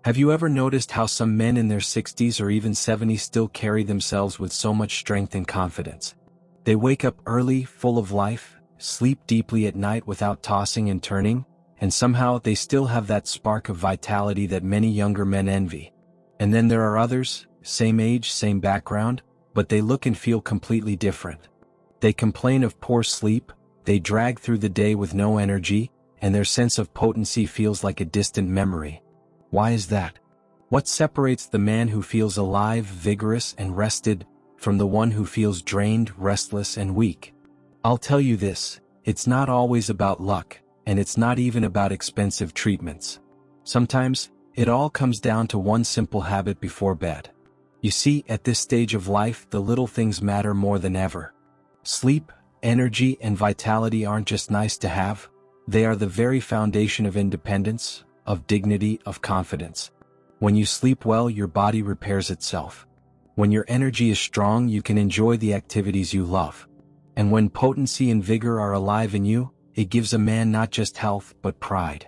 Have you ever noticed how some men in their 60s or even 70s still carry themselves with so much strength and confidence? They wake up early, full of life, sleep deeply at night without tossing and turning, and somehow they still have that spark of vitality that many younger men envy. And then there are others, same age, same background, but they look and feel completely different. They complain of poor sleep, they drag through the day with no energy, and their sense of potency feels like a distant memory. Why is that? What separates the man who feels alive, vigorous, and rested from the one who feels drained, restless, and weak? I'll tell you this, it's not always about luck, and it's not even about expensive treatments. Sometimes, it all comes down to one simple habit before bed. You see, at this stage of life, the little things matter more than ever. Sleep, energy, and vitality aren't just nice to have, they are the very foundation of independence, of dignity, of confidence. When you sleep well, your body repairs itself. When your energy is strong, you can enjoy the activities you love. And when potency and vigor are alive in you, it gives a man not just health, but pride.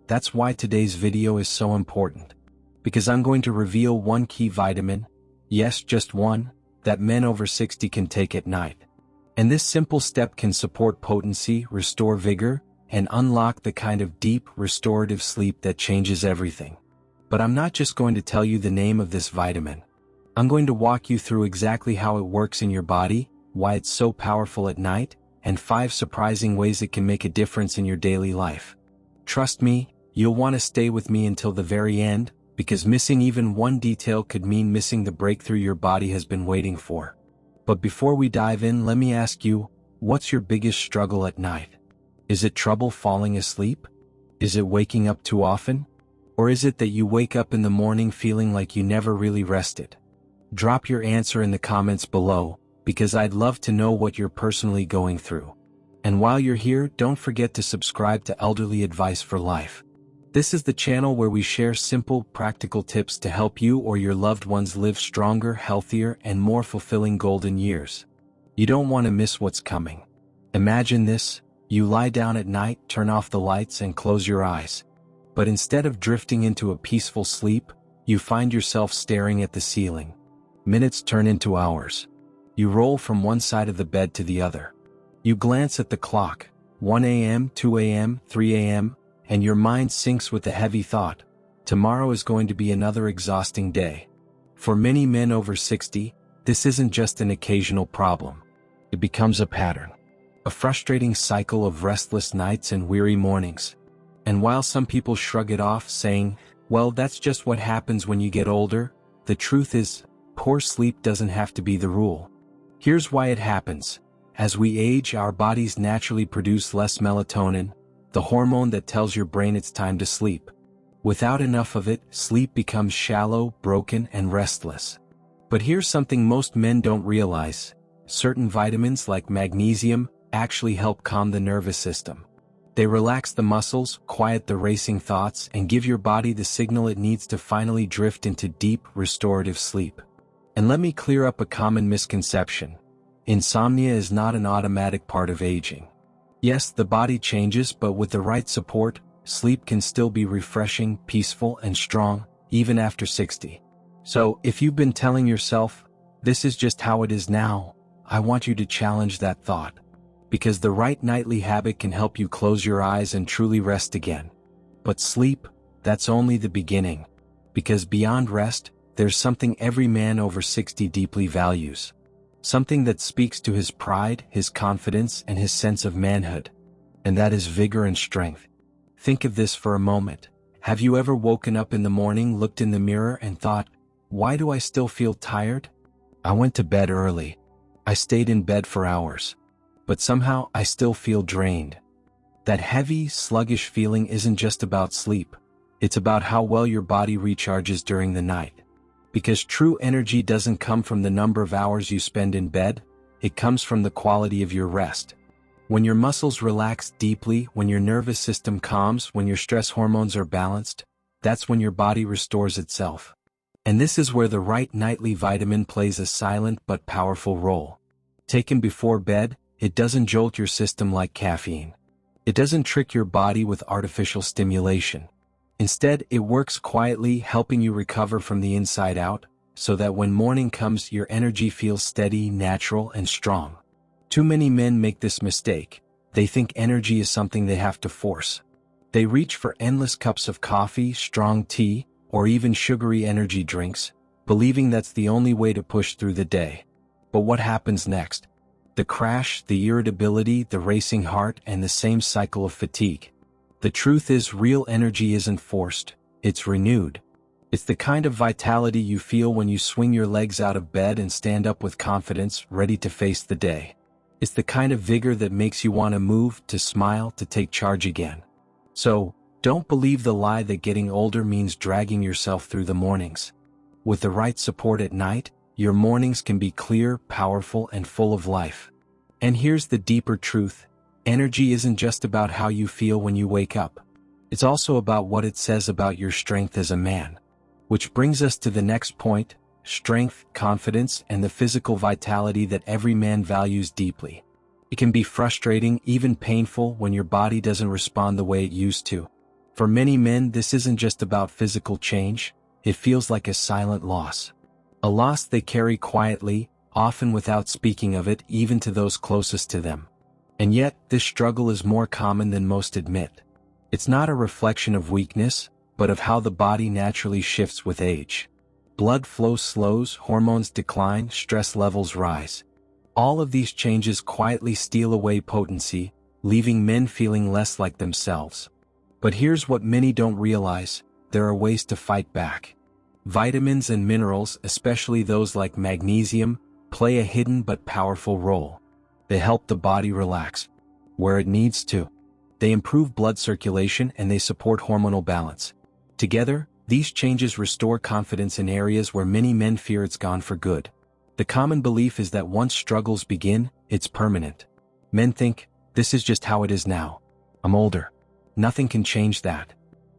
That's why today's video is so important. Because I'm going to reveal one key vitamin, yes, just one, that men over 60 can take at night. And this simple step can support potency, restore vigor, and unlock the kind of deep, restorative sleep that changes everything. But I'm not just going to tell you the name of this vitamin. I'm going to walk you through exactly how it works in your body, why it's so powerful at night, and 5 surprising ways it can make a difference in your daily life. Trust me, you'll want to stay with me until the very end, because missing even one detail could mean missing the breakthrough your body has been waiting for. But before we dive in, let me ask you, what's your biggest struggle at night? Is it trouble falling asleep? Is it waking up too often? Or is it that you wake up in the morning feeling like you never really rested? Drop your answer in the comments below, because I'd love to know what you're personally going through. And while you're here, don't forget to subscribe to Elderly Advice for Life. This is the channel where we share simple, practical tips to help you or your loved ones live stronger, healthier, and more fulfilling golden years. You don't want to miss what's coming. Imagine this. You lie down at night, turn off the lights, and close your eyes. But instead of drifting into a peaceful sleep, you find yourself staring at the ceiling. Minutes turn into hours. You roll from one side of the bed to the other. You glance at the clock, 1 a.m., 2 a.m., 3 a.m., and your mind sinks with the heavy thought, tomorrow is going to be another exhausting day. For many men over 60, this isn't just an occasional problem. It becomes a pattern. A frustrating cycle of restless nights and weary mornings. And while some people shrug it off, saying, well, that's just what happens when you get older, the truth is, poor sleep doesn't have to be the rule. Here's why it happens. As we age, our bodies naturally produce less melatonin, the hormone that tells your brain it's time to sleep. Without enough of it, sleep becomes shallow, broken, and restless. But here's something most men don't realize. Certain vitamins like magnesium actually help calm the nervous system. They relax the muscles, quiet the racing thoughts, and give your body the signal it needs to finally drift into deep, restorative sleep. And let me clear up a common misconception. Insomnia is not an automatic part of aging. Yes, the body changes, but with the right support, sleep can still be refreshing, peaceful, and strong, even after 60. So, if you've been telling yourself, this is just how it is now, I want you to challenge that thought. Because the right nightly habit can help you close your eyes and truly rest again. But sleep, that's only the beginning. Because beyond rest, there's something every man over 60 deeply values. Something that speaks to his pride, his confidence, and his sense of manhood. And that is vigor and strength. Think of this for a moment. Have you ever woken up in the morning, looked in the mirror, and thought, why do I still feel tired? I went to bed early. I stayed in bed for hours. But somehow I still feel drained. That heavy, sluggish feeling isn't just about sleep. It's about how well your body recharges during the night. Because true energy doesn't come from the number of hours you spend in bed, it comes from the quality of your rest. When your muscles relax deeply, when your nervous system calms, when your stress hormones are balanced, that's when your body restores itself. And this is where the right nightly vitamin plays a silent but powerful role. Taken before bed, it doesn't jolt your system like caffeine. It doesn't trick your body with artificial stimulation. Instead, it works quietly, helping you recover from the inside out, so that when morning comes, your energy feels steady, natural, and strong. Too many men make this mistake. They think energy is something they have to force. They reach for endless cups of coffee, strong tea, or even sugary energy drinks, believing that's the only way to push through the day. But what happens next? The crash, the irritability, the racing heart, and the same cycle of fatigue. The truth is, real energy isn't forced, it's renewed. It's the kind of vitality you feel when you swing your legs out of bed and stand up with confidence, ready to face the day. It's the kind of vigor that makes you want to move, to smile, to take charge again. So, don't believe the lie that getting older means dragging yourself through the mornings. With the right support at night, your mornings can be clear, powerful, and full of life. And here's the deeper truth: energy isn't just about how you feel when you wake up. It's also about what it says about your strength as a man. Which brings us to the next point: strength, confidence, and the physical vitality that every man values deeply. It can be frustrating, even painful, when your body doesn't respond the way it used to. For many men, this isn't just about physical change, it feels like a silent loss. A loss they carry quietly, often without speaking of it even to those closest to them. And yet, this struggle is more common than most admit. It's not a reflection of weakness, but of how the body naturally shifts with age. Blood flow slows, hormones decline, stress levels rise. All of these changes quietly steal away potency, leaving men feeling less like themselves. But here's what many don't realize: there are ways to fight back. Vitamins and minerals, especially those like magnesium, play a hidden but powerful role. They help the body relax where it needs to. They improve blood circulation and they support hormonal balance. Together, these changes restore confidence in areas where many men fear it's gone for good. The common belief is that once struggles begin, it's permanent. Men think, this is just how it is now. I'm older. Nothing can change that.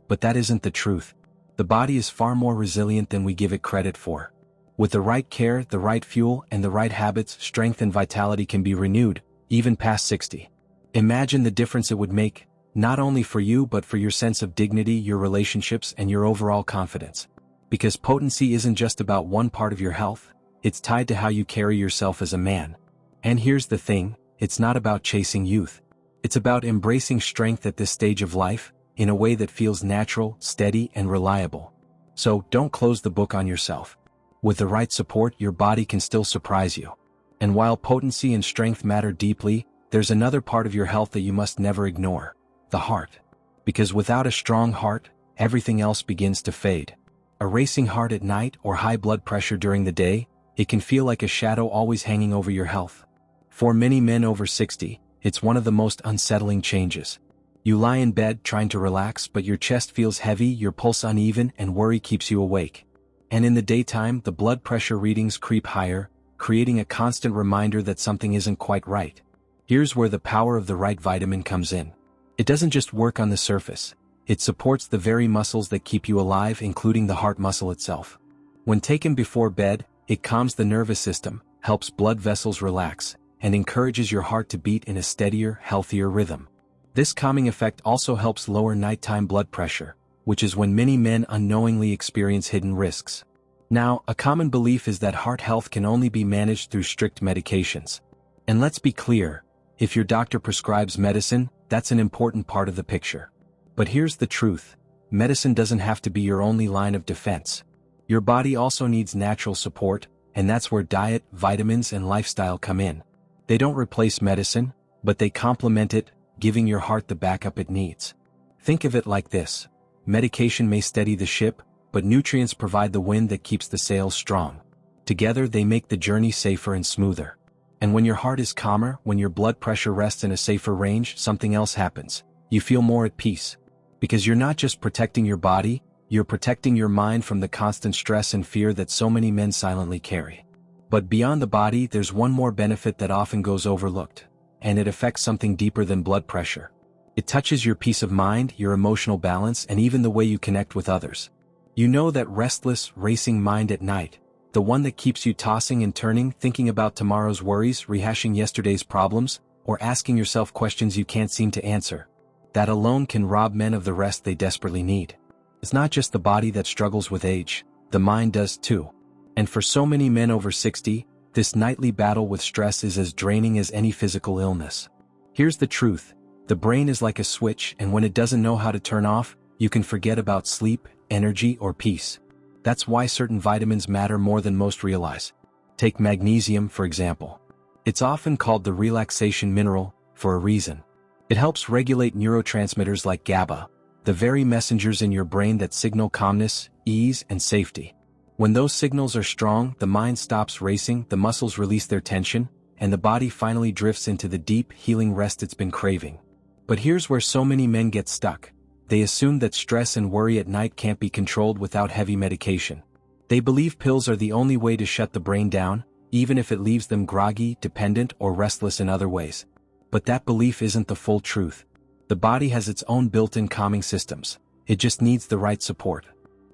But that isn't the truth. The body is far more resilient than we give it credit for. With the right care, the right fuel, and the right habits, strength and vitality can be renewed, even past 60. Imagine the difference it would make, not only for you but for your sense of dignity, your relationships, and your overall confidence. Because potency isn't just about one part of your health, it's tied to how you carry yourself as a man. And here's the thing, it's not about chasing youth. It's about embracing strength at this stage of life, in a way that feels natural, steady, and reliable. So, don't close the book on yourself. With the right support, your body can still surprise you. And while potency and strength matter deeply, there's another part of your health that you must never ignore: the heart. Because without a strong heart, everything else begins to fade. A racing heart at night or high blood pressure during the day, it can feel like a shadow always hanging over your health. For many men over 60, it's one of the most unsettling changes. You lie in bed trying to relax, but your chest feels heavy, your pulse uneven, and worry keeps you awake. And in the daytime, the blood pressure readings creep higher, creating a constant reminder that something isn't quite right. Here's where the power of the right vitamin comes in. It doesn't just work on the surface. It supports the very muscles that keep you alive, including the heart muscle itself. When taken before bed, it calms the nervous system, helps blood vessels relax, and encourages your heart to beat in a steadier, healthier rhythm. This calming effect also helps lower nighttime blood pressure, which is when many men unknowingly experience hidden risks. Now, a common belief is that heart health can only be managed through strict medications. And let's be clear, if your doctor prescribes medicine, that's an important part of the picture. But here's the truth: medicine doesn't have to be your only line of defense. Your body also needs natural support, and that's where diet, vitamins, and lifestyle come in. They don't replace medicine, but they complement it, giving your heart the backup it needs. Think of it like this: medication may steady the ship, but nutrients provide the wind that keeps the sails strong. Together they make the journey safer and smoother. And when your heart is calmer, when your blood pressure rests in a safer range, something else happens. You feel more at peace. Because you're not just protecting your body, you're protecting your mind from the constant stress and fear that so many men silently carry. But beyond the body, there's one more benefit that often goes overlooked. And it affects something deeper than blood pressure. It touches your peace of mind, your emotional balance, and even the way you connect with others. You know that restless, racing mind at night, the one that keeps you tossing and turning, thinking about tomorrow's worries, rehashing yesterday's problems, or asking yourself questions you can't seem to answer. That alone can rob men of the rest they desperately need. It's not just the body that struggles with age, the mind does too. And for so many men over 60, this nightly battle with stress is as draining as any physical illness. Here's the truth. The brain is like a switch, and when it doesn't know how to turn off, you can forget about sleep, energy, or peace. That's why certain vitamins matter more than most realize. Take magnesium, for example. It's often called the relaxation mineral, for a reason. It helps regulate neurotransmitters like GABA, the very messengers in your brain that signal calmness, ease, and safety. When those signals are strong, the mind stops racing, the muscles release their tension, and the body finally drifts into the deep, healing rest it's been craving. But here's where so many men get stuck. They assume that stress and worry at night can't be controlled without heavy medication. They believe pills are the only way to shut the brain down, even if it leaves them groggy, dependent, or restless in other ways. But that belief isn't the full truth. The body has its own built-in calming systems. It just needs the right support.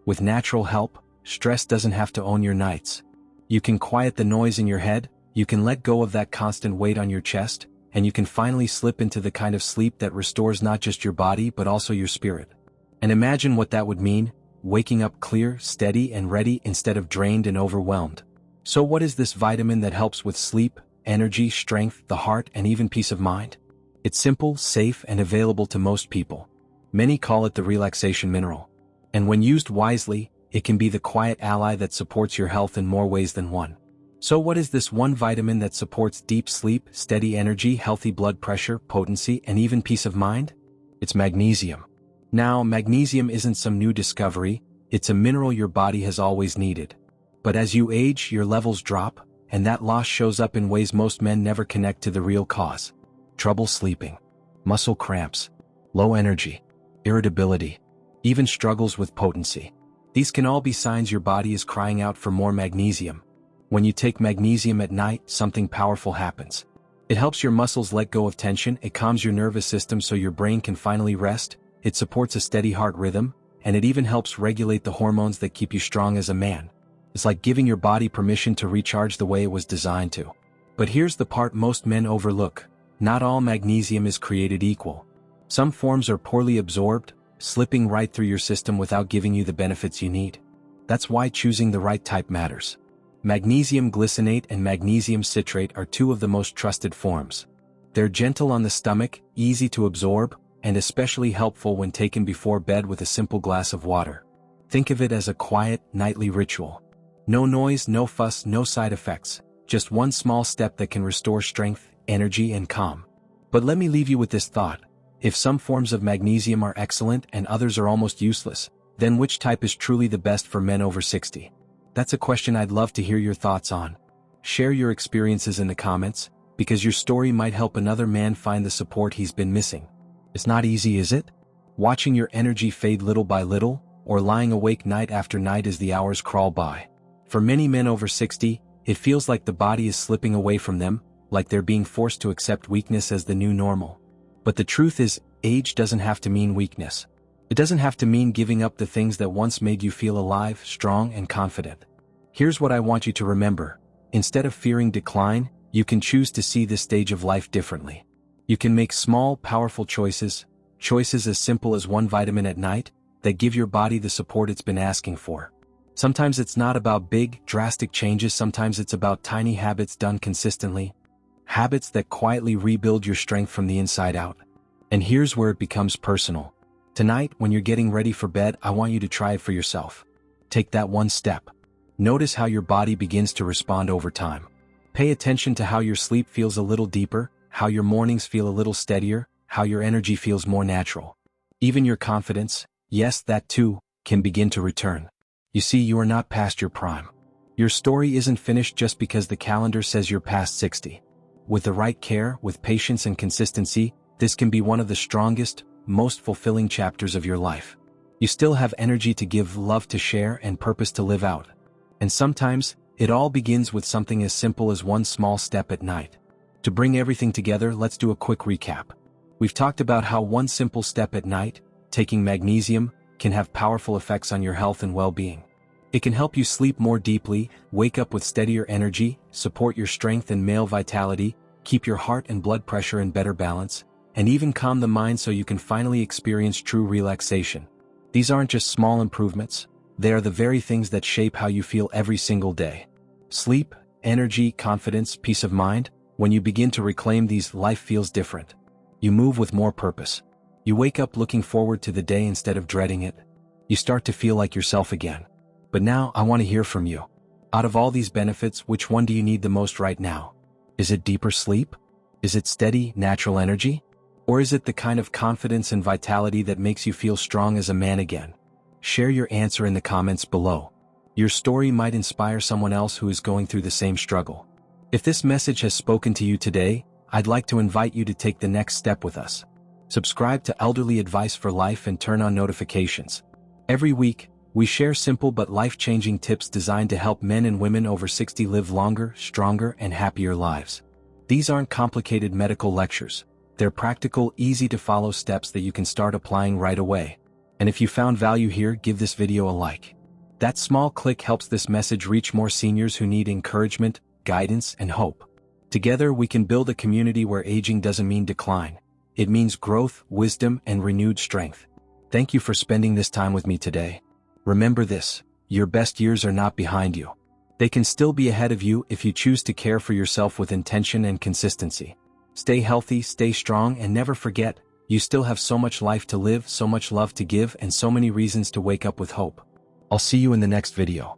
With natural help, stress doesn't have to own your nights. You can quiet the noise in your head, you can let go of that constant weight on your chest, and you can finally slip into the kind of sleep that restores not just your body but also your spirit. And imagine what that would mean, waking up clear, steady, and ready instead of drained and overwhelmed. So what is this vitamin that helps with sleep, energy, strength, the heart, and even peace of mind? It's simple, safe, and available to most people. Many call it the relaxation mineral. And when used wisely, it can be the quiet ally that supports your health in more ways than one. So what is this one vitamin that supports deep sleep, steady energy, healthy blood pressure, potency, and even peace of mind? It's magnesium. Now, magnesium isn't some new discovery, it's a mineral your body has always needed. But as you age, your levels drop, and that loss shows up in ways most men never connect to the real cause. Trouble sleeping, muscle cramps, low energy, irritability, even struggles with potency. These can all be signs your body is crying out for more magnesium. When you take magnesium at night, something powerful happens. It helps your muscles let go of tension, it calms your nervous system so your brain can finally rest, it supports a steady heart rhythm, and it even helps regulate the hormones that keep you strong as a man. It's like giving your body permission to recharge the way it was designed to. But here's the part most men overlook. Not all magnesium is created equal. Some forms are poorly absorbed, slipping right through your system without giving you the benefits you need. That's why choosing the right type matters. Magnesium glycinate and magnesium citrate are two of the most trusted forms. They're gentle on the stomach, easy to absorb, and especially helpful when taken before bed with a simple glass of water. Think of it as a quiet, nightly ritual. No noise, no fuss, no side effects. Just one small step that can restore strength, energy, and calm. But let me leave you with this thought. If some forms of magnesium are excellent and others are almost useless, then which type is truly the best for men over 60? That's a question I'd love to hear your thoughts on. Share your experiences in the comments, because your story might help another man find the support he's been missing. It's not easy, is it? Watching your energy fade little by little, or lying awake night after night as the hours crawl by. For many men over 60, it feels like the body is slipping away from them, like they're being forced to accept weakness as the new normal. But the truth is, age doesn't have to mean weakness. It doesn't have to mean giving up the things that once made you feel alive, strong, and confident. Here's what I want you to remember. Instead of fearing decline, you can choose to see this stage of life differently. You can make small, powerful choices as simple as one vitamin at night, that give your body the support it's been asking for. Sometimes it's not about big, drastic changes, sometimes it's about tiny habits done consistently. Habits that quietly rebuild your strength from the inside out. And here's where it becomes personal. Tonight, when you're getting ready for bed, I want you to try it for yourself. Take that one step. Notice how your body begins to respond over time. Pay attention to how your sleep feels a little deeper, how your mornings feel a little steadier, how your energy feels more natural. Even your confidence, yes, that too, can begin to return. You see, you are not past your prime. Your story isn't finished just because the calendar says you're past 60. With the right care, with patience and consistency, this can be one of the strongest, most fulfilling chapters of your life. You still have energy to give, love to share, and purpose to live out. And sometimes, it all begins with something as simple as one small step at night. To bring everything together, let's do a quick recap. We've talked about how one simple step at night, taking magnesium, can have powerful effects on your health and well-being. It can help you sleep more deeply, wake up with steadier energy, support your strength and male vitality, keep your heart and blood pressure in better balance, and even calm the mind so you can finally experience true relaxation. These aren't just small improvements, they are the very things that shape how you feel every single day. Sleep, energy, confidence, peace of mind. When you begin to reclaim these, life feels different. You move with more purpose. You wake up looking forward to the day instead of dreading it. You start to feel like yourself again. But now, I want to hear from you. Out of all these benefits, which one do you need the most right now? Is it deeper sleep? Is it steady, natural energy? Or is it the kind of confidence and vitality that makes you feel strong as a man again? Share your answer in the comments below. Your story might inspire someone else who is going through the same struggle. If this message has spoken to you today, I'd like to invite you to take the next step with us. Subscribe to Elderly Advice for Life and turn on notifications. Every week, we share simple but life-changing tips designed to help men and women over 60 live longer, stronger, and happier lives. These aren't complicated medical lectures. They're practical, easy-to-follow steps that you can start applying right away. And if you found value here, give this video a like. That small click helps this message reach more seniors who need encouragement, guidance, and hope. Together we can build a community where aging doesn't mean decline. It means growth, wisdom, and renewed strength. Thank you for spending this time with me today. Remember this, your best years are not behind you. They can still be ahead of you if you choose to care for yourself with intention and consistency. Stay healthy, stay strong, and never forget, you still have so much life to live, so much love to give, and so many reasons to wake up with hope. I'll see you in the next video.